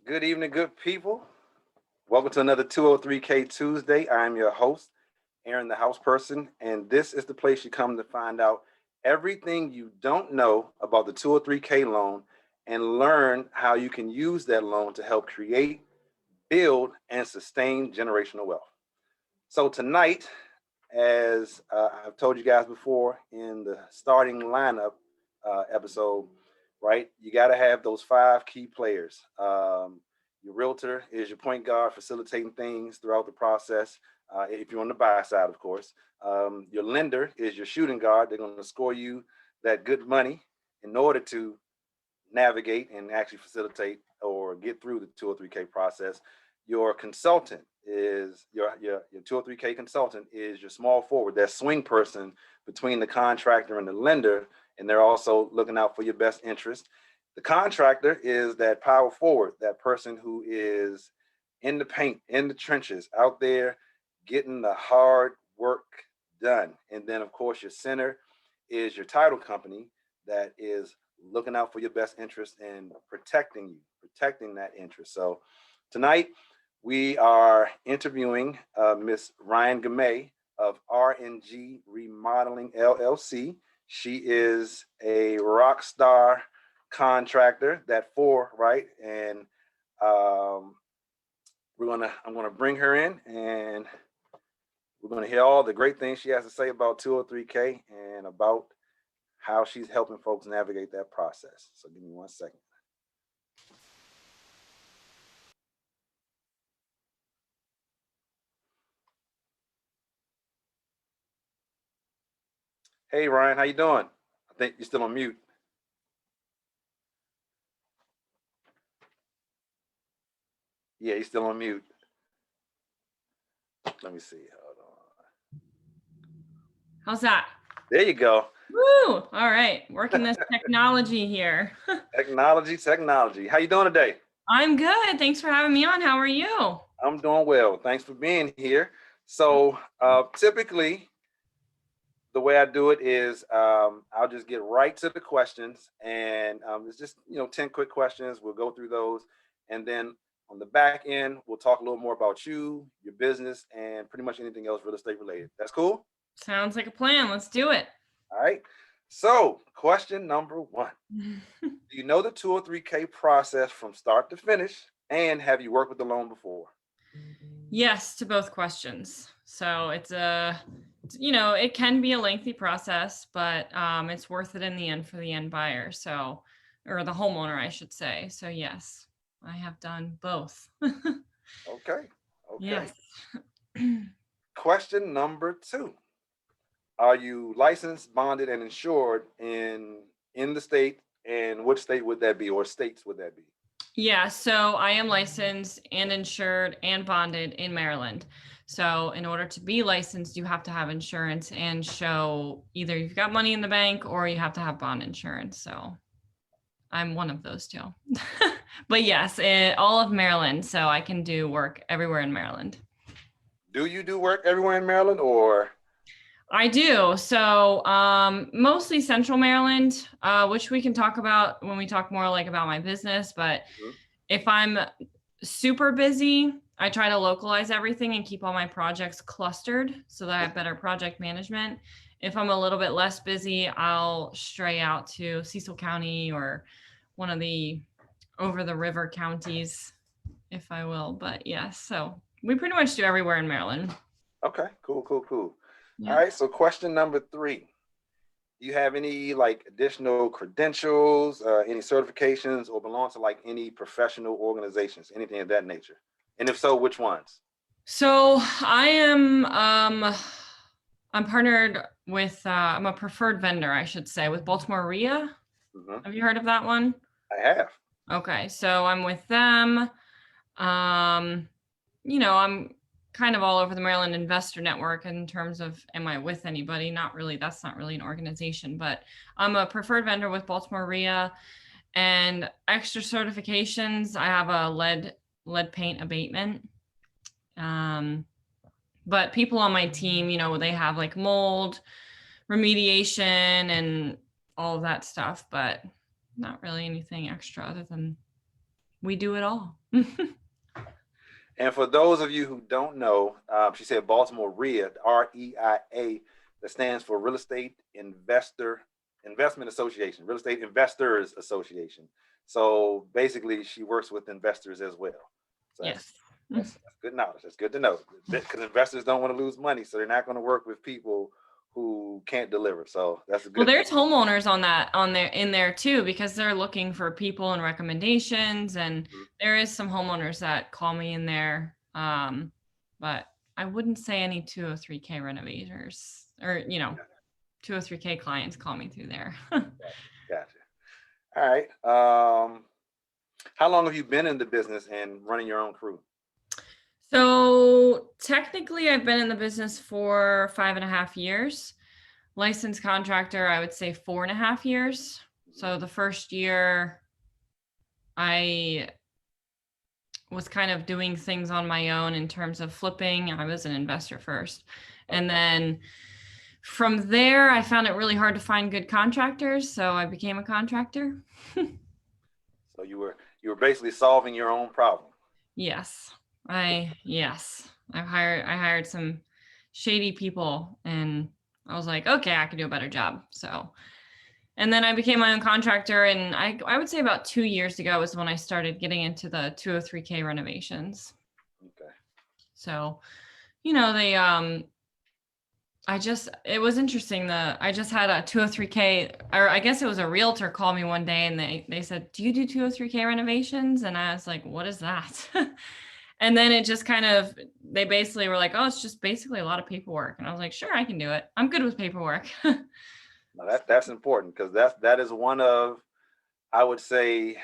Good evening, good people. Welcome to another 203K Tuesday. I'm your host, Aaron, the house person, and this is the place you come to find out everything you don't know about the 203K loan and learn how you can use that loan to help create, build, and sustain generational wealth. So tonight, as I've told you guys before in the starting lineup episode, right? You got to have those five key players. Your realtor is your point guard, facilitating things throughout the process. If you're on the buy side, of course. Your lender is your shooting guard. They're going to score you that good money in order to navigate and actually facilitate or get through the 203K process. Your consultant is your 203K consultant is your small forward, that swing person between the contractor and the lender, and they're also looking out for your best interest. The contractor is that power forward, that person who is in the paint, in the trenches, out there getting the hard work done. And then, of course, your center is your title company that is looking out for your best interest and protecting you, protecting that interest. So tonight, we are interviewing Miss Rhyan Gamet of RNG Remodeling LLC. She is a rock star contractor, that four, right? And I'm gonna bring her in, and we're gonna hear all the great things she has to say about 203K and about how she's helping folks navigate that process. So give me 1 second. Hey, Ryan, how you doing? I think you're still on mute. Yeah, you're still on mute. Let me see. Hold on. How's that? There you go. Woo! All right, working this technology here. Technology. How you doing today? I'm good. Thanks for having me on. How are you? I'm doing well. Thanks for being here. So typically, the way I do it is I'll just get right to the questions, and it's just 10 quick questions. We'll go through those, and then on the back end, we'll talk a little more about you, your business, and pretty much anything else real estate related. That's cool? Sounds like a plan. Let's do it. All right. So question number one. Do you know the 203K process from start to finish, and have you worked with the loan before? Yes to both questions. So it can be a lengthy process, but it's worth it in the end for the end buyer. So, or the homeowner, I should say. So yes, I have done both. Okay. Yes. Question number two. Are you licensed, bonded, and insured in the state, and which state would that be, or states would that be? Yeah, so I am licensed and insured and bonded in Maryland. So in order to be licensed, you have to have insurance and show either you've got money in the bank or you have to have bond insurance. So I'm one of those two. But yes, all of Maryland. So I can do work everywhere in Maryland. Do you do work everywhere in Maryland, or? I do. So mostly Central Maryland, which we can talk about when we talk more like about my business. But if I'm super busy, I try to localize everything and keep all my projects clustered so that I have better project management. If I'm a little bit less busy, I'll stray out to Cecil County or one of the over the river counties, if I will. But yes, so we pretty much do everywhere in Maryland. Okay, cool. Yeah. All right, so question number three. Do you have any additional credentials, any certifications, or belong to any professional organizations, anything of that nature? And if so, which ones? So I am, I'm partnered with, I'm a preferred vendor, I should say, with Baltimore REIA. Have you heard of that one? I have. Okay, so I'm with them. I'm kind of all over the Maryland Investor Network in terms of, am I with anybody? Not really. That's not really an organization, but I'm a preferred vendor with Baltimore REIA. And extra certifications, I have a lead paint abatement. But people on my team, they have like mold remediation and all of that stuff, but not really anything extra other than We do it all. And for those of you who don't know, she said Baltimore REIA, REIA, that stands for Real Estate Investment Association, Real Estate Investors Association. So basically, she works with investors as well. So Yes. that's good knowledge. That's good to know, because investors don't want to lose money, so they're not going to work with people who can't deliver. So that's a good. Well, there's homeowners in there too, because they're looking for people and recommendations, and there is some homeowners that call me in there. But I wouldn't say any 203K renovators or 203K clients call me through there. Gotcha. All right. How long have you been in the business and running your own crew? So technically, I've been in the business for 5.5 years. Licensed contractor, I would say 4.5 years. So the first year I was kind of doing things on my own in terms of flipping. I was an investor first. And then from there, I found it really hard to find good contractors. So I became a contractor. So you were basically solving your own problem. Yes. I hired some shady people, and I was like, okay, I can do a better job. So, and then I became my own contractor, and I would say about 2 years ago was when I started getting into the 203K renovations. Okay. So, it was interesting. I just had a 203K, or I guess it was a realtor call me one day, and they said, do you do 203K renovations? And I was like, what is that? And then it just they basically were like, oh, it's just basically a lot of paperwork. And I was like, sure, I can do it. I'm good with paperwork. Now that's important, because that is one of, I would say,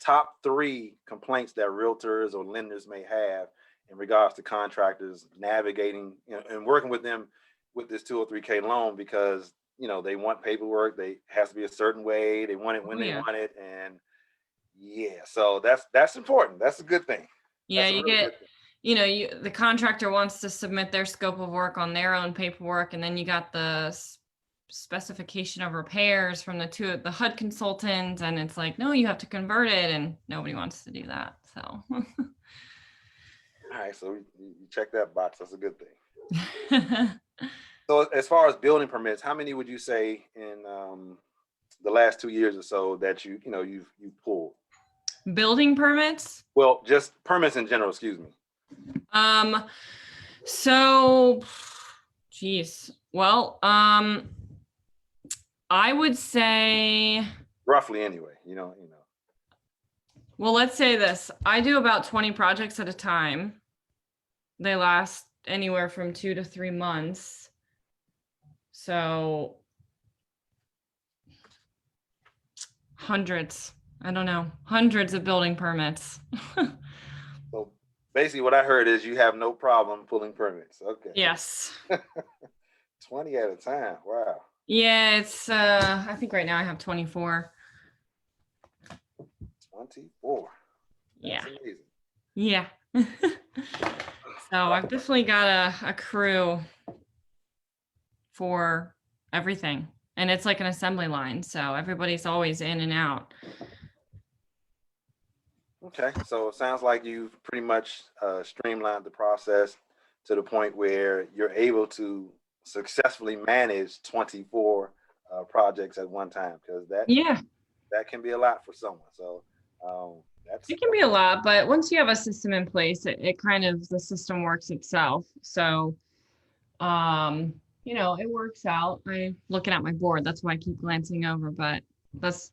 top 3 complaints that realtors or lenders may have in regards to contractors navigating, and working with them with this 203K loan, because they want paperwork. They has to be a certain way. They want it when they want it, and so that's important. That's a good thing. Yeah, you get, the contractor wants to submit their scope of work on their own paperwork, and then you got the specification of repairs from the HUD consultant, and it's like, no, you have to convert it, and nobody wants to do that. So. All right, so you check that box. That's a good thing. So as far as building permits, how many would you say in the last 2 years or so that you've pulled? Building permits? Well, just permits in general, excuse me. So, geez. Well, I would say roughly anyway, Well, let's say this. I do about 20 projects at a time. They last anywhere from 2 to 3 months. So hundreds of building permits. So basically what I heard is you have no problem pulling permits. Okay. Yes. 20 at a time. Wow. Yeah, it's I think right now I have 24. 24. That's amazing. Yeah. So I've definitely got a crew for everything. And it's like an assembly line, so everybody's always in and out. Okay, so it sounds like you've pretty much streamlined the process to the point where you're able to successfully manage 24 projects at one time, because that can be a lot for someone. So it can be a lot, but once you have a system in place, the system works itself. So it works out. I'm looking at my board. That's why I keep glancing over, but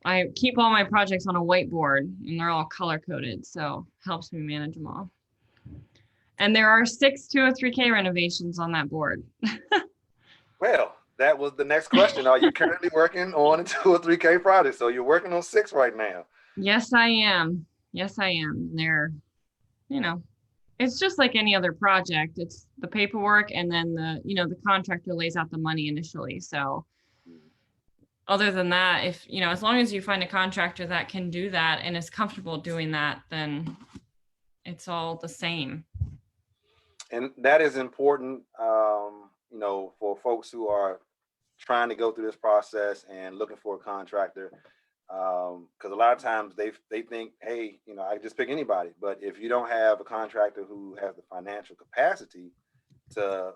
I keep all my projects on a whiteboard, and they're all color coded. So it helps me manage them all. And there are 6 203K renovations on that board. Well, that was the next question. Are you currently working on a 203K project? So you're working on 6 right now. Yes, I am. They're, it's just like any other project. It's the paperwork, and then the contractor lays out the money initially. So other than that, if, as long as you find a contractor that can do that and is comfortable doing that, then it's all the same. And that is important, for folks who are trying to go through this process and looking for a contractor. Because a lot of times they think, hey, I can just pick anybody. But if you don't have a contractor who has the financial capacity to,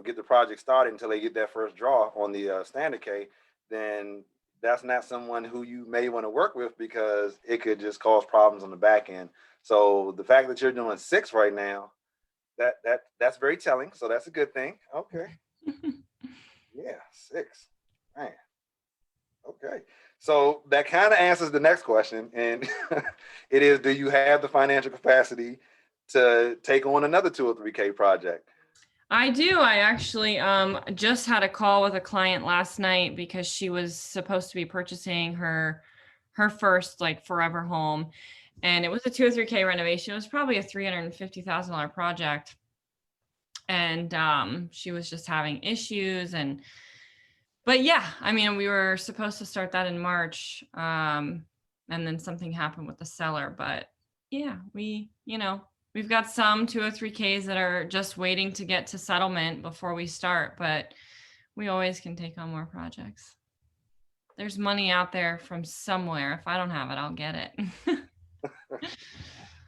get the project started until they get that first draw on the standard K, then that's not someone who you may want to work with, because it could just cause problems on the back end. So the fact that you're doing 6 right now, that's very telling. So that's a good thing. Okay. Yeah, 6. Man. Okay. So that kind of answers the next question. And it is, do you have the financial capacity to take on another 2 or 3K project? I do. I actually just had a call with a client last night because she was supposed to be purchasing her first like forever home, and it was a 2 or 3K renovation. It was probably a $350,000 project, and she was just having issues. But yeah, I mean, we were supposed to start that in March, and then something happened with the seller. But yeah, we've got some 2 or 3Ks that are just waiting to get to settlement before we start, but we always can take on more projects. There's money out there from somewhere. If I don't have it, I'll get it.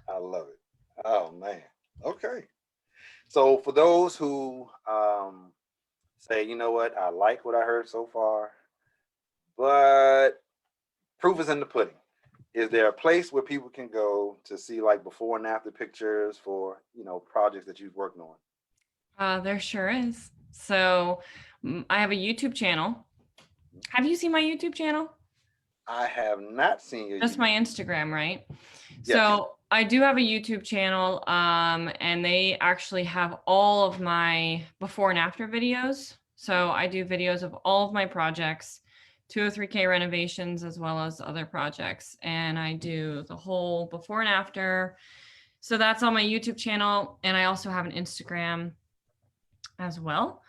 I love it. Oh, man. Okay. So for those who say, you know what, I like what I heard so far, but proof is in the pudding. Is there a place where people can go to see like before and after pictures for, projects that you've worked on? There sure is. So I have a YouTube channel. Have you seen my YouTube channel? I have not seen your Just YouTube. my Instagram, right? Yes. So I do have a YouTube channel, and they actually have all of my before and after videos. So I do videos of all of my projects, 2 or 3K renovations, as well as other projects. And I do the whole before and after. So that's on my YouTube channel. And I also have an Instagram as well,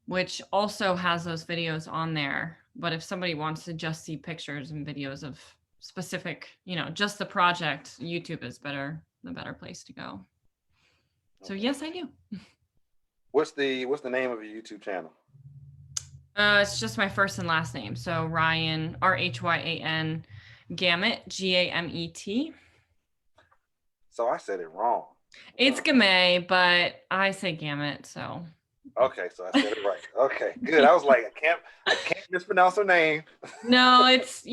which also has those videos on there. But if somebody wants to just see pictures and videos of specific, just the project, YouTube is the better place to go. So yes, I do. What's the name of your YouTube channel? It's just my first and last name. So Rhyan, Rhyan Gamet, Gamet. So I said it wrong. It's Gamet, but I say Gamet, so. Okay, so I said it right. Okay, good. I was like, I can't mispronounce her name. No, it's,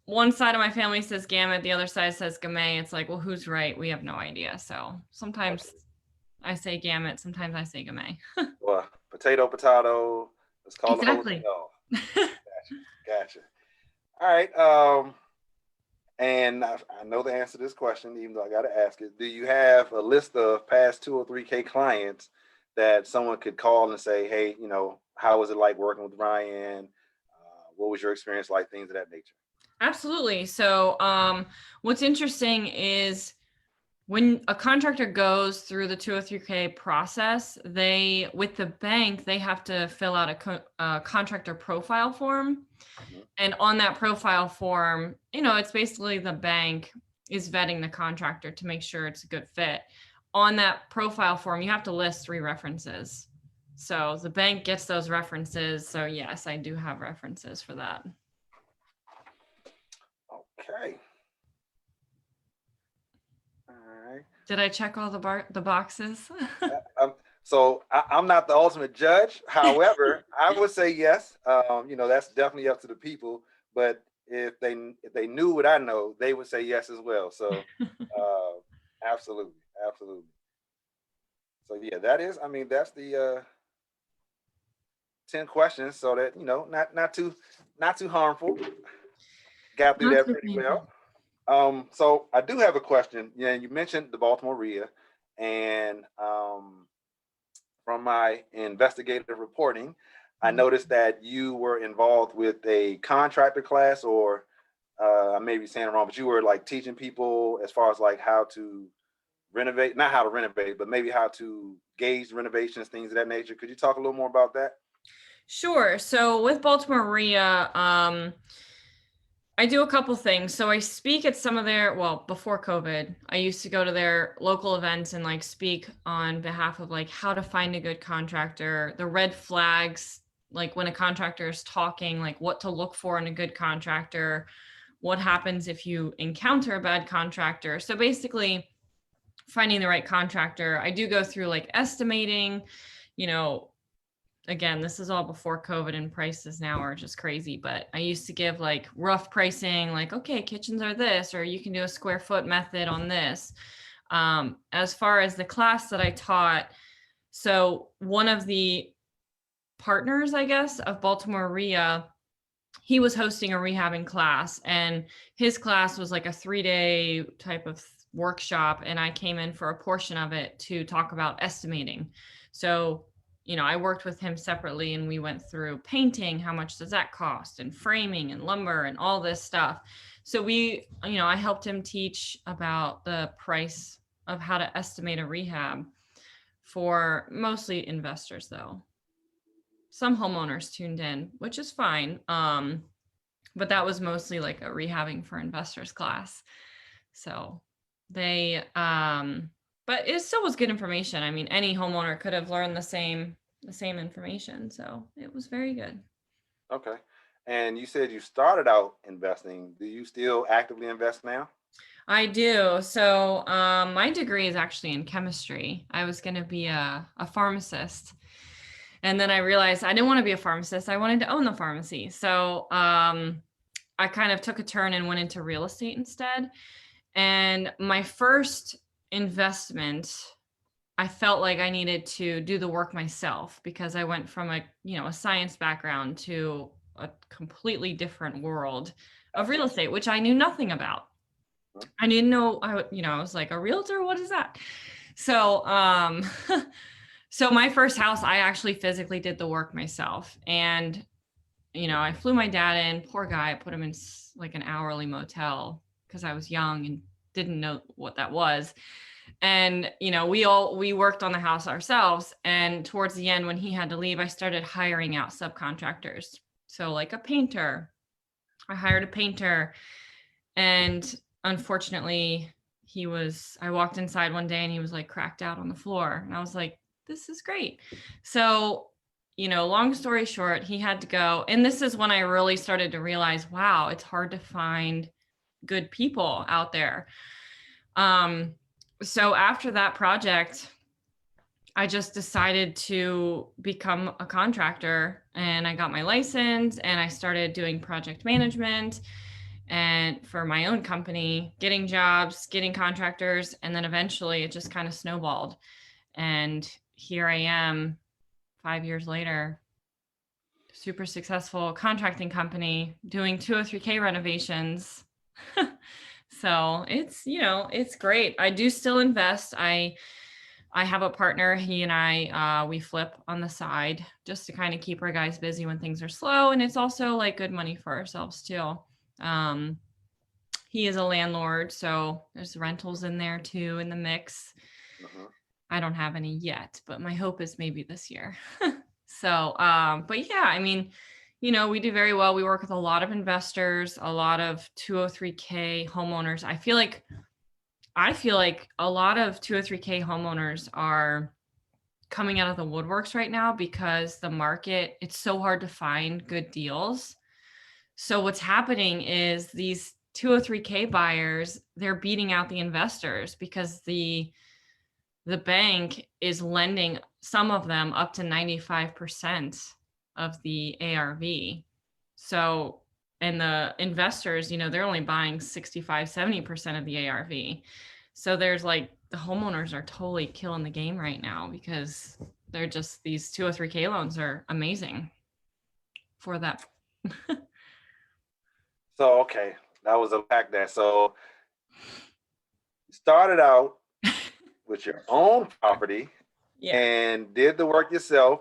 one side of my family says Gamet, the other side says Gamet. It's like, well, who's right? We have no idea. So sometimes I say Gamet, sometimes I say Gamet. Well, potato. Let's call exactly. the whole thing. Gotcha. All right. And I know the answer to this question, even though I got to ask it. Do you have a list of past 2 or 3K clients that someone could call and say, hey, how was it like working with Rhyan? What was your experience like? Things of that nature. Absolutely. So what's interesting is when a contractor goes through the 2 or 3K process, with the bank, they have to fill out a contractor profile form. Mm-hmm. And on that profile form, it's basically the bank is vetting the contractor to make sure it's a good fit. On that profile form, you have to list 3 references. So the bank gets those references. So yes, I do have references for that. Okay. All right. Did I check all the boxes? So I'm not the ultimate judge. However, I would say yes. That's definitely up to the people. But if they knew what I know, they would say yes as well. So absolutely. So yeah, that's the 10 questions. So that not too harmful. Got through that pretty well. So I do have a question. Yeah, you mentioned the Baltimore REIA, and from my investigative reporting, I noticed that you were involved with a contractor class, or I may be saying it wrong, but you were like teaching people as far as like how to renovate, not how to renovate, but maybe how to gauge renovations, things of that nature. Could you talk a little more about that? Sure. So with Baltimore REIA, I do a couple things. So I speak at some of before COVID, I used to go to their local events and like speak on behalf of like how to find a good contractor, the red flags like when a contractor is talking, like what to look for in a good contractor, what happens if you encounter a bad contractor. So basically finding the right contractor. I do go through like estimating, you know, again, this is all before COVID and prices now are just crazy, but I used to give like rough pricing, like, okay, kitchens are this, or you can do a square foot method on this. As far as the class that I taught, so one of the partners, I guess, of Baltimore REIA, he was hosting a rehabbing class, and his class was like a 3-day type of workshop. And I came in for a portion of it to talk about estimating. So, you know, I worked with him separately and we went through painting, how much does that cost, and framing and lumber and all this stuff. So we, you know, I helped him teach about the price of how to estimate a rehab for mostly investors though. Some homeowners tuned in, which is fine. But that was mostly like a rehabbing for investors class. So they, but it still was good information. I mean, any homeowner could have learned the same information. So it was very good. Okay. And you said you started out investing. Do you still actively invest now? I do. So my degree is actually in chemistry. I was going to be a pharmacist. And then I realized I didn't want to be a pharmacist. I wanted to own the pharmacy. So I kind of took a turn and went into real estate instead. And my first investment, I felt like I needed to do the work myself because I went from a science background to a completely different world of real estate, which I knew nothing about. I didn't know, I was like, a realtor, what is that? So, so my first house, I actually physically did the work myself. And, you know, I flew my dad in, poor guy, I put him in like an hourly motel because I was young and didn't know what that was. And, you know, we worked on the house ourselves. And towards the end, when he had to leave, I started hiring out subcontractors. So like a painter, I hired a painter, and unfortunately I walked inside one day and he was like cracked out on the floor. And I was like, this is great. So, you know, long story short, he had to go. And this is when I really started to realize, wow, it's hard to find good people out there. So after that project, I just decided to become a contractor, and I got my license and I started doing project management and for my own company, getting jobs, getting contractors. And then eventually it just kind of snowballed. And here I am 5 years later, super successful contracting company doing 203K renovations. So it's, you know, it's great. I do still invest. I have a partner, he and I, we flip on the side just to kind of keep our guys busy when things are slow. And it's also like good money for ourselves too. He is a landlord, so there's rentals in there too in the mix. I don't have any yet, but my hope is maybe this year. So, but yeah, I mean, you know, we do very well. We work with a lot of investors, a lot of 203K homeowners. I feel like a lot of 203K homeowners are coming out of the woodworks right now because the market, it's so hard to find good deals. So what's happening is these 203K buyers, they're beating out the investors because the bank is lending some of them up to 95% of the ARV. So, and the investors, you know, they're only buying 65, 70% of the ARV. So there's like, the homeowners are totally killing the game right now because they're just, these 203K loans are amazing for that. So, okay, that was a fact there. So you started out with your own property and did the work yourself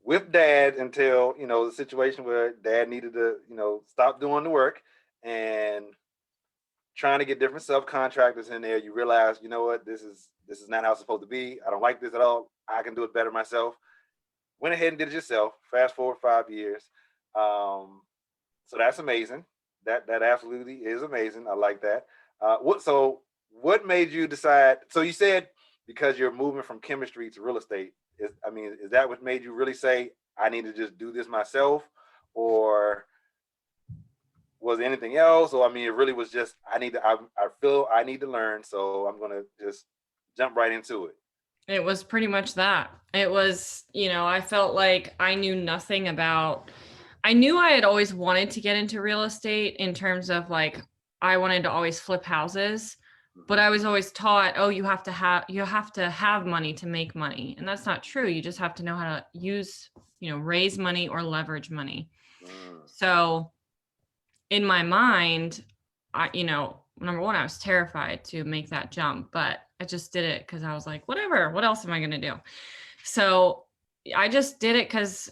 with dad until, you know, the situation where dad needed to, you know, stop doing the work and trying to get different subcontractors in there. You realize, you know what, this is not how it's supposed to be. I don't like this at all. I can do it better myself. Went ahead and did it yourself. Fast forward 5 years. So that's amazing. That absolutely is amazing. I like that. What made you decide? So you said because you're moving from chemistry to real estate. Is that what made you really say, I need to just do this myself, or was there anything else? Or I mean, it really was just I feel I need to learn, so I'm gonna just jump right into it. It was pretty much that. It was, I felt like I knew nothing about, I knew I had always wanted to get into real estate in terms of like, I wanted to always flip houses, but I was always taught, oh, you have to have money to make money. And that's not true. You just have to know how to use, raise money or leverage money. Mm. So in my mind, number one, I was terrified to make that jump, but I just did it because I was like, whatever, what else am I going to do? So I just did it because,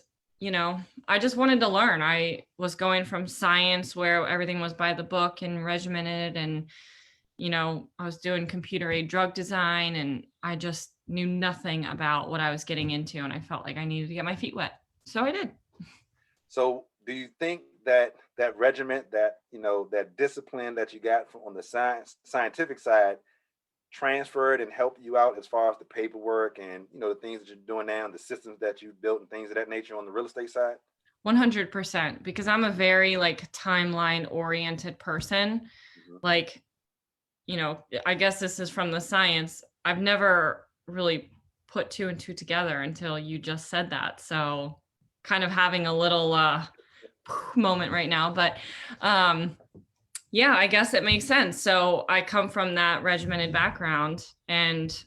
I just wanted to learn. I was going from science where everything was by the book and regimented, and, I was doing computer aided drug design, and I just knew nothing about what I was getting into. And I felt like I needed to get my feet wet. So I did. So do you think that that regiment, that that discipline that you got from on the scientific side transferred and helped you out as far as the paperwork and the things that you're doing now and the systems that you've built and things of that nature on the real estate side? 100%, because I'm a very like timeline oriented person. Mhm. Like, I guess this is from the science. I've never really put two and two together until you just said that. So kind of having a little moment right now, but yeah, I guess it makes sense. So I come from that regimented background and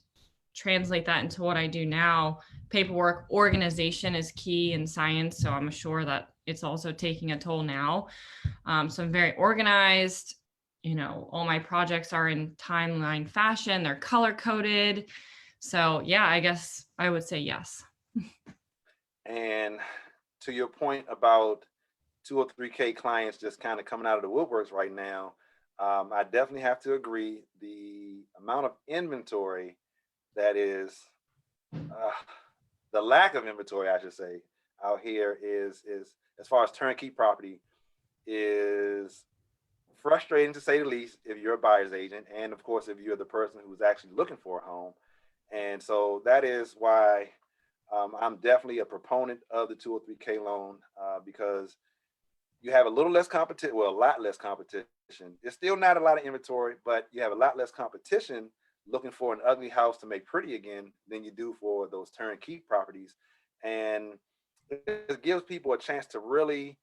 translate that into what I do now. Paperwork organization is key in science, so I'm sure that it's also taking a toll now. So I'm very organized. All my projects are in timeline fashion. They're color coded. So yeah, I guess I would say yes. And to your point about 203K clients just kind of coming out of the woodworks right now, I definitely have to agree. The amount of inventory that is, the lack of inventory, I should say, out here is as far as turnkey property is frustrating to say the least if you're a buyer's agent, and of course if you're the person who's actually looking for a home. And so that is why I'm definitely a proponent of the 203K loan, because you have a little less competition, well, a lot less competition. It's still not a lot of inventory, but you have a lot less competition looking for an ugly house to make pretty again than you do for those turnkey properties. And it gives people a chance to really,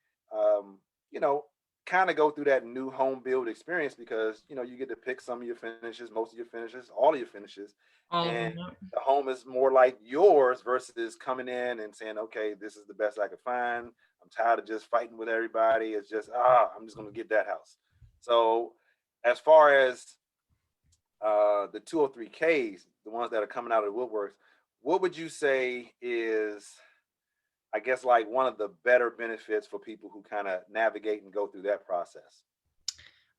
you know, kind of go through that new home build experience, because you get to pick some of your finishes, most of your finishes, all of your finishes, All of and them. the home is more like yours versus coming in and saying, okay, this is the best I could find. I'm tired of just fighting with everybody. It's just, I'm just going to get that house. So as far as the 203Ks, the ones that are coming out of the woodworks, what would you say is, I guess, like one of the better benefits for people who kind of navigate and go through that process?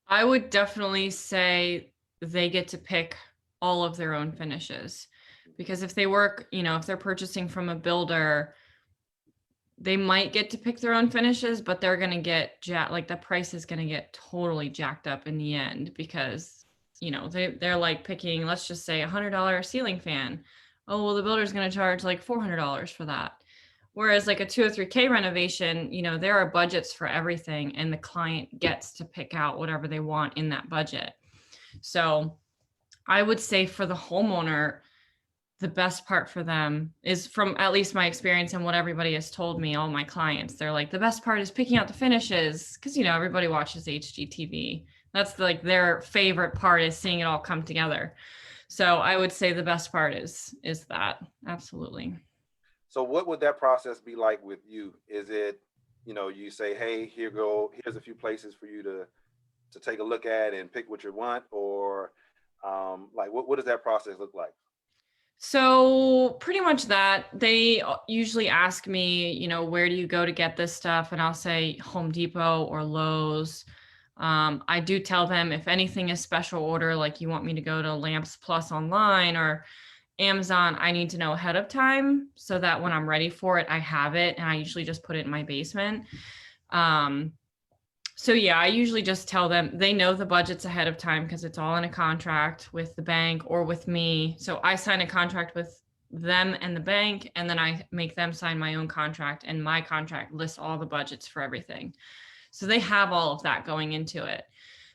I would definitely say they get to pick all of their own finishes, because if they work, if they're purchasing from a builder, they might get to pick their own finishes, but they're going to get like the price is going to get totally jacked up in the end, because they're like picking, let's just say $100 ceiling fan. Oh, well, the builder's going to charge like $400 for that. Whereas like a 203K renovation, there are budgets for everything, and the client gets to pick out whatever they want in that budget. So I would say for the homeowner, the best part for them is, from at least my experience and what everybody has told me, all my clients, they're like, the best part is picking out the finishes, because everybody watches HGTV. That's like their favorite part, is seeing it all come together. So I would say the best part is that. Absolutely. So what would that process be like with you? Is it, you say, hey, here's a few places for you to take a look at and pick what you want, or like what does that process look like? So pretty much that. They usually ask me, where do you go to get this stuff? And I'll say Home Depot or Lowe's. I do tell them if anything is special order, like you want me to go to Lamps Plus online or Amazon, I need to know ahead of time so that when I'm ready for it, I have it. And I usually just put it in my basement. So yeah, I usually just tell them, they know the budgets ahead of time because it's all in a contract with the bank or with me. So I sign a contract with them and the bank, and then I make them sign my own contract, and my contract lists all the budgets for everything. So they have all of that going into it.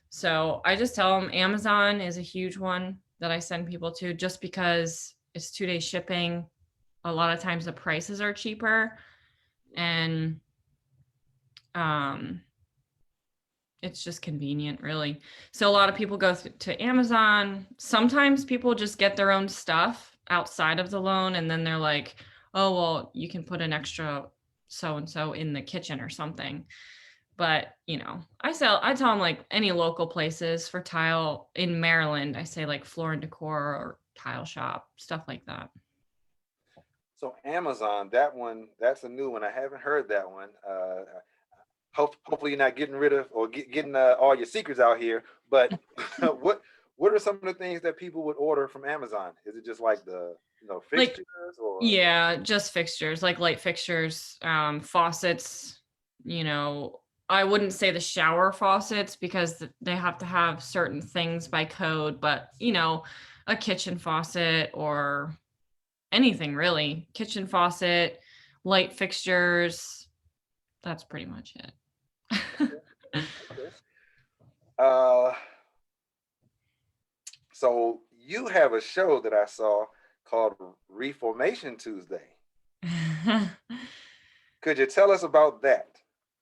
So I just tell them Amazon is a huge one that I send people to, just because it's 2-day shipping. A lot of times the prices are cheaper, and it's just convenient, really. So a lot of people go to Amazon. Sometimes people just get their own stuff outside of the loan, and then they're like, oh, well, you can put an extra so-and-so in the kitchen or something. But, I tell them like any local places for tile in Maryland. I say like Floor and Decor or Tile Shop, stuff like that. So Amazon, that one, that's a new one. I haven't heard that one. Hopefully you're not getting rid of or getting all your secrets out here. But what are some of the things that people would order from Amazon? Is it just like the fixtures or? Yeah, just fixtures, like light fixtures, faucets. I wouldn't say the shower faucets because they have to have certain things by code, but a kitchen faucet or anything really. Kitchen faucet, light fixtures. That's pretty much it. Okay. So you have a show that I saw called Reformation Tuesday. Could you tell us about that?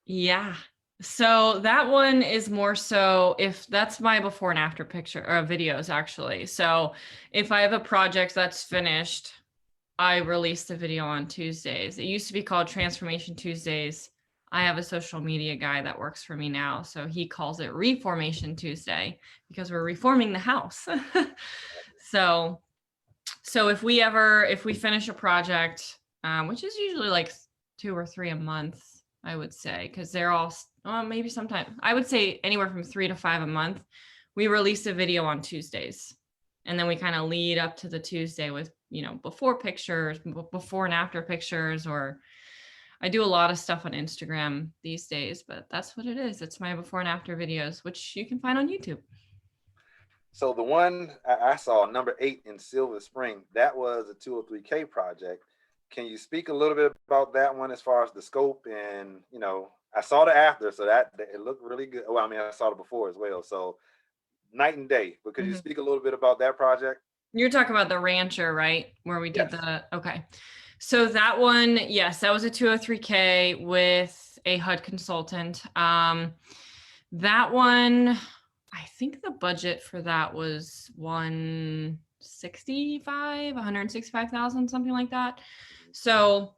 Yeah. So that one is more so if that's my before and after picture or videos, actually. So if I have a project that's finished, I release the video on Tuesdays. It used to be called Transformation Tuesdays. I have a social media guy that works for me now, so he calls it Reformation Tuesday because we're reforming the house. So if we finish a project, which is usually like 2 or 3 a month, I would say, because they're all, maybe sometimes, I would say anywhere from 3 to 5 a month, we release a video on Tuesdays. And then we kind of lead up to the Tuesday with, before pictures, before and after pictures, or I do a lot of stuff on Instagram these days, but that's what it is. It's my before and after videos, which you can find on YouTube. So the one I saw, number 8 in Silver Spring, that was a 203K project. Can you speak a little bit about that one as far as the scope? And, I saw the after, so that it looked really good. Well, I mean, I saw the before as well. So night and day, but could you speak a little bit about that project? You're talking about the Rancher, right? Where we did okay. So that one, yes, that was a 203K with a HUD consultant. That one, I think the budget for that was 165,000, something like that. So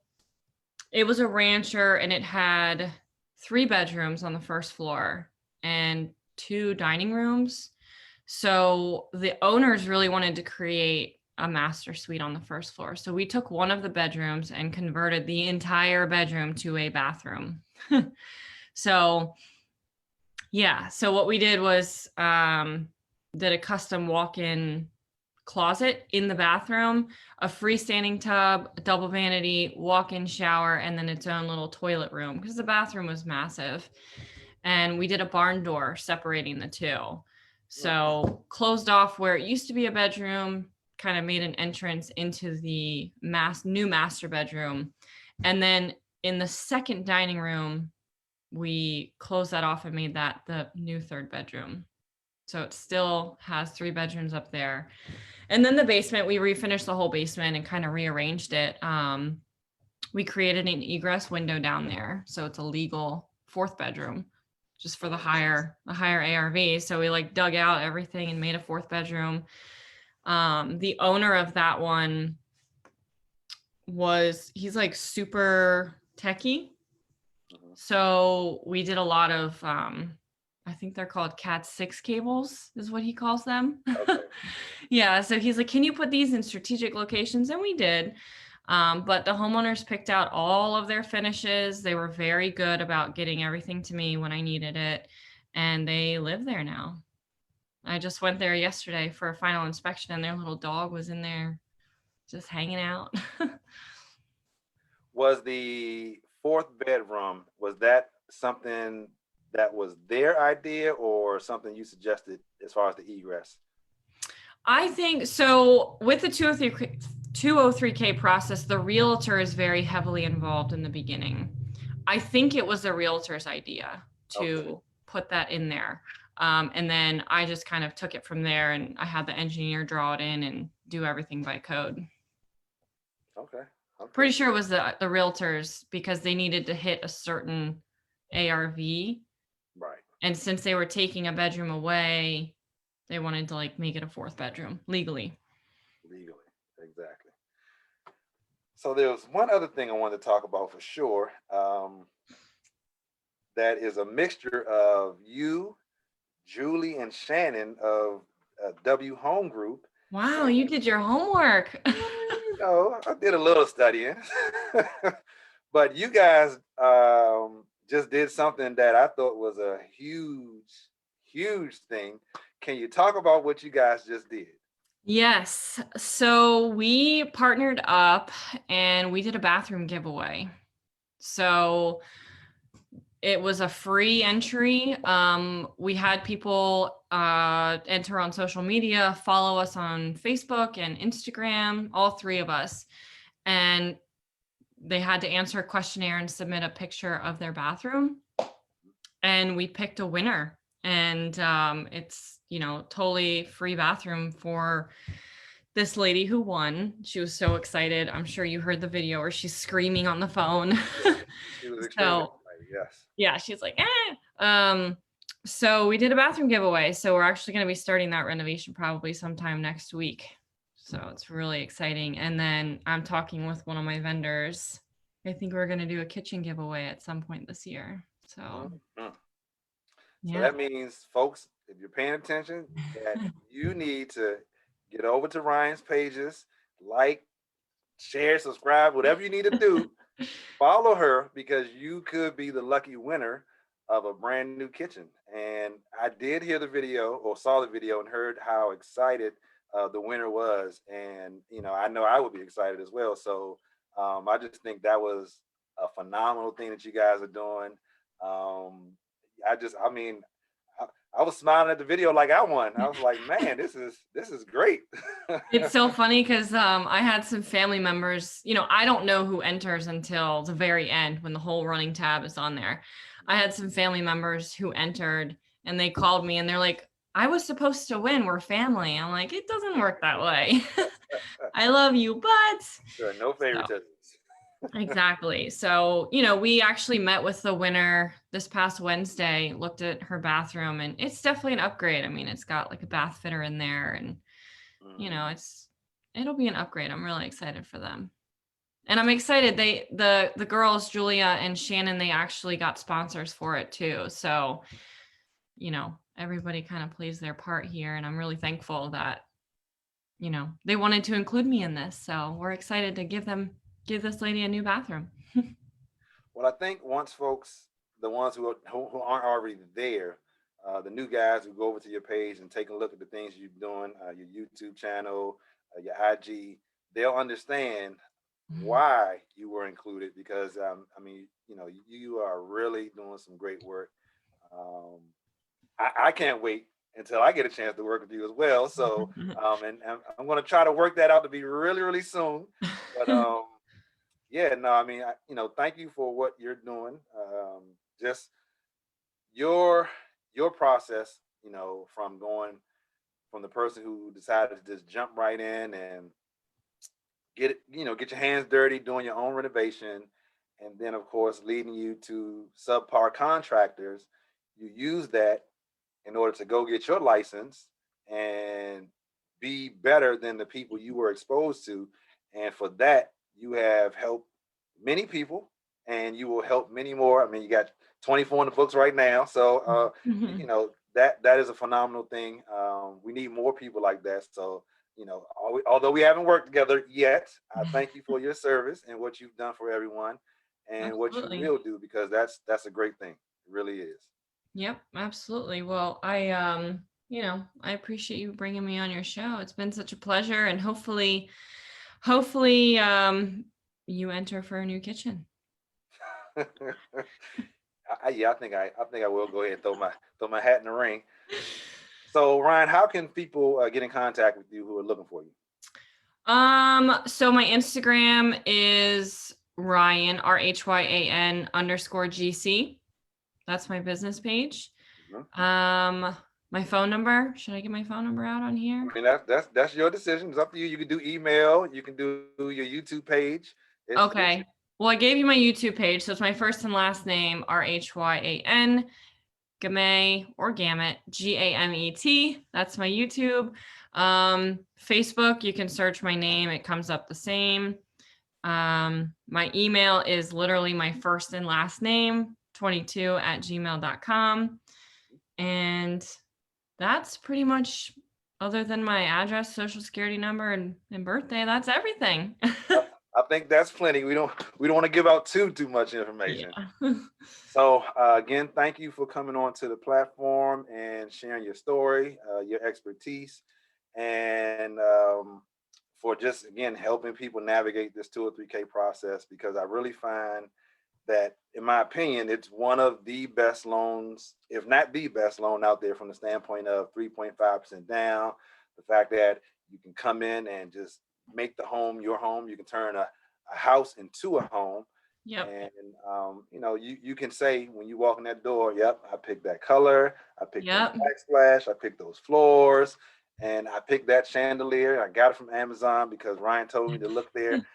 it was a rancher, and it had 3 bedrooms on the first floor and 2 dining rooms. So the owners really wanted to create a master suite on the first floor. So we took one of the bedrooms and converted the entire bedroom to a bathroom. So yeah, so what we did was did a custom walk-in closet in the bathroom, a freestanding tub, a double vanity, walk-in shower, and then its own little toilet room because the bathroom was massive. And we did a barn door separating the two. So closed off where it used to be a bedroom, kind of made an entrance into the new master bedroom. And then in the second dining room, we closed that off and made that the new 3rd bedroom. So it still has 3 bedrooms up there. And then the basement, we refinished the whole basement and kind of rearranged it. We created an egress window down there. So it's a legal 4th bedroom just for the higher ARV. So we dug out everything and made a 4th bedroom. The owner of that one he's super techie. So we did a lot of, I think they're called Cat 6 cables is what he calls them. Okay. Yeah. So he's like, can you put these in strategic locations? And we did. But the homeowners picked out all of their finishes. They were very good about getting everything to me when I needed it. And they live there now. I just went there yesterday for a final inspection, and their little dog was in there just hanging out. Was the 4th bedroom, was that something that was their idea or something you suggested as far as the egress? I think so. With the 203K process, the realtor is very heavily involved in the beginning. I think it was the realtor's idea to put that in there. And then I just kind of took it from there, and I had the engineer draw it in and do everything by code. Okay. Pretty sure it was the realtors, because they needed to hit a certain ARV. Right. And since they were taking a bedroom away, they wanted to like make it a fourth bedroom legally. Legally, exactly. So there's one other thing I wanted to talk about for sure. That is a mixture of you, Julie, and Shannon of W Home Group. Wow, And, you did your homework. you know, I did a little studying, but you guys just did something that I thought was a huge, huge thing. Can you talk about what you guys just did? Yes. So we partnered up and we did a bathroom giveaway. So it was a free entry. We had people enter on social media, follow us on Facebook and Instagram, all three of us. And they had to answer a questionnaire and submit a picture of their bathroom. And we picked a winner. And it's, totally free bathroom for this lady who won. She was so excited. I'm sure you heard the video where she's screaming on the phone. She was extremely So excited, yes. yeah, she's like, so we did a bathroom giveaway. So we're actually going to be starting that renovation probably sometime next week. So it's really exciting. And then I'm talking with one of my vendors. I think we're going to do a kitchen giveaway at some point this year. So, Mhm. yeah. So that means, folks, if you're paying attention, that you need to get over to Ryan's pages, like, share, subscribe, whatever you need to do. Follow her, because you could be the lucky winner of a brand new kitchen. And I did hear the video, or saw the video, and heard how excited the winner was. And I know I would be excited as well. So I just think that was a phenomenal thing that you guys are doing. I mean, I was smiling at the video like I won. I was like, man, this is great. It's so funny because I had some family members, I don't know who enters until the very end when the whole running tab is on there. I had some family members who entered and they called me and they're like, I was supposed to win. We're family. I'm like, it doesn't work that way. I love you, but Sure, no favoritisms. exactly. So, we actually met with the winner this past Wednesday, looked at her bathroom, and it's definitely an upgrade. I mean, it's got like a bath fitter in there, and it'll be an upgrade. I'm really excited for them. And I'm excited the girls, Julia and Shannon, they actually got sponsors for it too. So, everybody kind of plays their part here, and I'm really thankful that they wanted to include me in this. So, we're excited to give this lady a new bathroom. Well, I think once folks, the ones who aren't already there, the new guys who go over to your page and take a look at the things you're doing, your YouTube channel, your IG, they'll understand why you were included, because I mean, you are really doing some great work. I can't wait until I get a chance to work with you as well. So, and I'm going to try to work that out to be really, really soon. But yeah, no, I mean, thank you for what you're doing. Just your process, from the person who decided to just jump right in and get your hands dirty doing your own renovation, and then of course leading you to subpar contractors. You use that in order to go get your license and be better than the people you were exposed to. And for that, you have helped many people, and you will help many more. I mean, you got 24 in the books right now. So, that is a phenomenal thing. We need more people like that. So, although we haven't worked together yet, I thank you for your service and what you've done for everyone, and Absolutely. what you will do, because that's a great thing. It really is. Yep, absolutely. Well, I appreciate you bringing me on your show. It's been such a pleasure, and hopefully you enter for a new kitchen. Yeah, I think I will go ahead and throw my hat in the ring. So, Ryan, how can people get in contact with you who are looking for you? So my Instagram is Rhyan, RHYAN_GC. That's my business page. My phone number. Should I get my phone number out on here? I mean, that's your decision. It's up to you. You can do email. You can do your YouTube page. Okay. Well, I gave you my YouTube page. So it's my first and last name, RHYAN, Gamet or Gamet, GAMET. That's my YouTube. Facebook, you can search my name. It comes up the same. My email is literally my first and last name, 22@gmail.com. And that's pretty much, other than my address, social security number, and birthday, that's everything. I think that's plenty. We don't want to give out too much information. Yeah. So again, thank you for coming on to the platform and sharing your story, your expertise, and for just again helping people navigate this 203K process, because I really find that, in my opinion, it's one of the best loans, if not the best loan out there, from the standpoint of 3.5% down. The fact that you can come in and just make the home your home. You can turn a house into a home. Yep. And you can say when you walk in that door, yep, I picked that color, I picked Yep. that backsplash, I picked those floors, and I picked that chandelier. I got it from Amazon because Ryan told me to look there.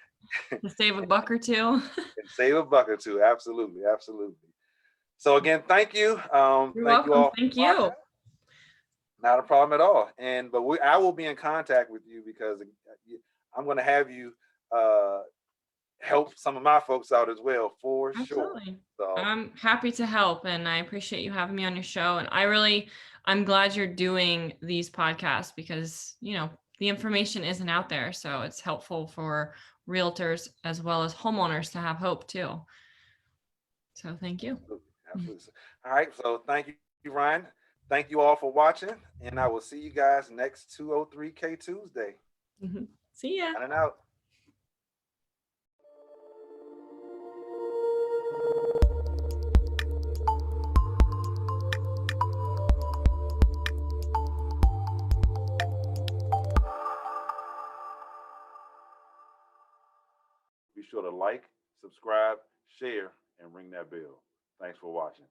To save a buck or two. And save a buck or two. Absolutely. So again, thank you. You're Thank welcome. you all. Thank you. Not a problem at all. And I will be in contact with you, because I'm going to have you help some of my folks out as well, for Absolutely. sure. So I'm happy to help, and I appreciate you having me on your show. And I'm glad you're doing these podcasts, because, the information isn't out there. So it's helpful for realtors as well as homeowners to have hope too. So thank you. absolutely. All right. So thank you, Ryan. Thank you all for watching, and I will see you guys next 203K Tuesday. See ya. Signing out. Be sure to like, subscribe, share, and ring that bell. Thanks for watching.